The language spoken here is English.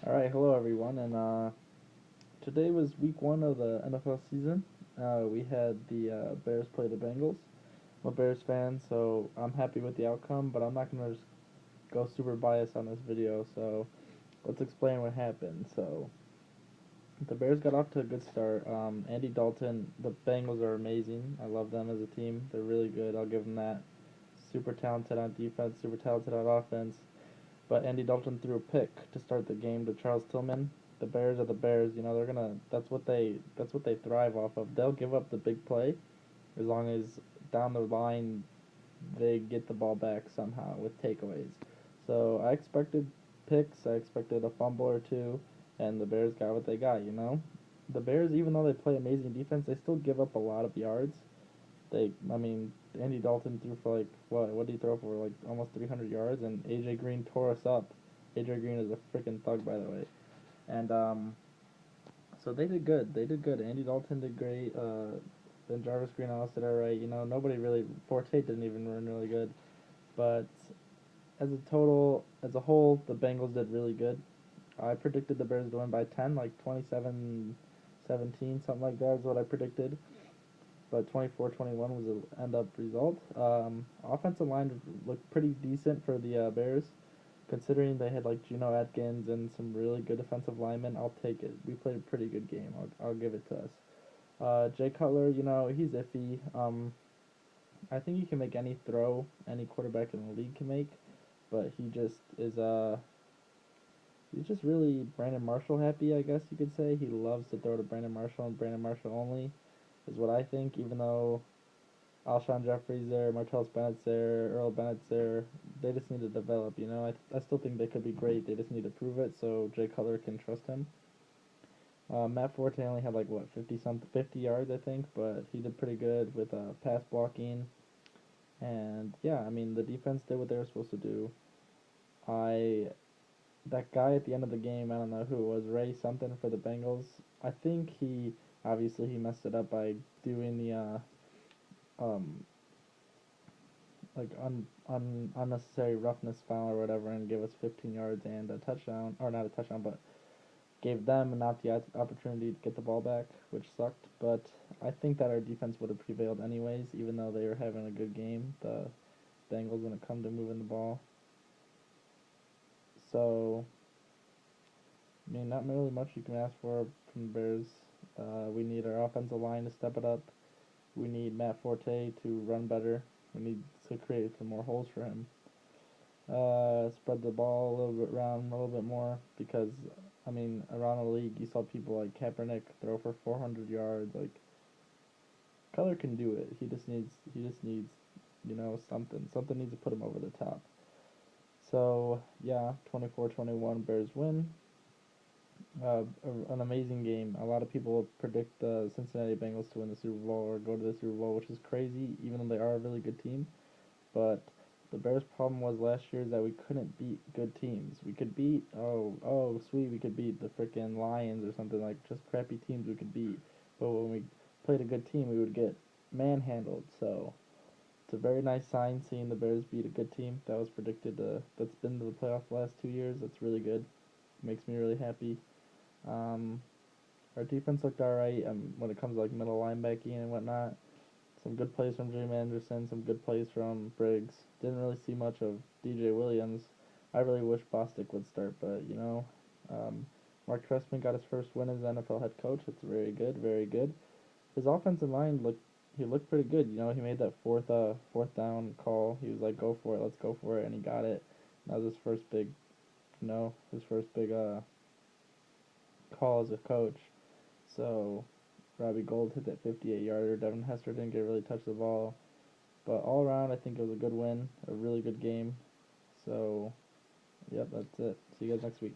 All right, hello everyone, and today was week one of the NFL season. We had the Bears play the Bengals. I'm a Bears fan, so I'm happy with the outcome, but I'm not gonna just go super biased on this video. So let's explain what happened. So the Bears got off to a good start. Andy Dalton, the Bengals are amazing. I love them as a team. They're really good. I'll give them that. Super talented on defense, super talented on offense. But Andy Dalton threw a pick to start the game to Charles Tillman. The Bears are the Bears, you know, they're gonna that's what they thrive off of. They'll give up the big play as long as down the line they get the ball back somehow with takeaways. So I expected picks, I expected a fumble or two, and the Bears got what they got, you know? The Bears, even though they play amazing defense, they still give up a lot of yards. I mean, Andy Dalton threw for like what? What did he throw for? Like almost 300 yards, and AJ Green tore us up. AJ Green is a freaking thug, by the way. And so they did good. They did good. Andy Dalton did great. Then Jarvis Green also did alright. You know, nobody really. Forte didn't even run really good, but as a whole, the Bengals did really good. I predicted the Bears to win by 10, like 27-17, something like that is what I predicted, but 24-21 was the end up result. Offensive line looked pretty decent for the Bears, considering they had like Geno Atkins and some really good defensive linemen. I'll take it. We played a pretty good game. I'll give it to us. Jay Cutler, you know, he's iffy. I think he can make any throw any quarterback in the league can make, but he's just really Brandon Marshall happy, I guess you could say. He loves to throw to Brandon Marshall and Brandon Marshall only, is what I think. Even though Alshon Jeffrey's there, Martellus Bennett's there, Earl Bennett's there. They just need to develop, you know. I still think they could be great. They just need to prove it so Jay Cutler can trust him. Matt Forte only had like what 50 yards I think, but he did pretty good with pass blocking. And yeah, I mean the defense did what they were supposed to do. I That guy at the end of the game, I don't know who it was, Ray something for the Bengals. I think he obviously he messed it up by doing the um like unnecessary roughness foul or whatever and give us 15 yards and a touchdown, or not a touchdown, but gave them not the opportunity to get the ball back, which sucked. But I think that our defense would have prevailed anyways, even though they were having a good game. The Bengals when it come to moving the ball. So I mean, not really much you can ask for from the Bears. We need our offensive line to step it up. We need Matt Forte to run better. We need to create some more holes for him. Spread the ball a little bit around a little bit more because, I mean, around the league you saw people like Kaepernick throw for 400 yards. Like Cutler can do it. He just needs, you know, something. Something needs to put him over the top. So yeah, 24-21 Bears win. An amazing game. A lot of people predict the Cincinnati Bengals to win the Super Bowl or go to the Super Bowl, which is crazy, even though they are a really good team. But the Bears' problem was last year is that we couldn't beat good teams. We could beat sweet, we could beat the freaking Lions or something, like just crappy teams we could beat. But when we played a good team, we would get manhandled. So it's a very nice sign seeing the Bears beat a good team that was predicted. That's been to the playoffs the last 2 years. That's really good. Makes me really happy. Um, our defense looked alright when it comes to like middle linebacking and whatnot. Some good plays from Jim Anderson, some good plays from Briggs. Didn't really see much of DJ Williams. I really wish Bostic would start, but you know, Mark Trestman got his first win as NFL head coach. It's very good, very good. His offensive line looked pretty good. You know, he made that fourth down call. He was like, "Go for it, let's go for it," and he got it. That was his first big call as a coach. So Robbie Gold hit that 58-yarder. Devin Hester didn't get really touch the ball. But all around, I think it was a good win, a really good game. So, yep, that's it. See you guys next week.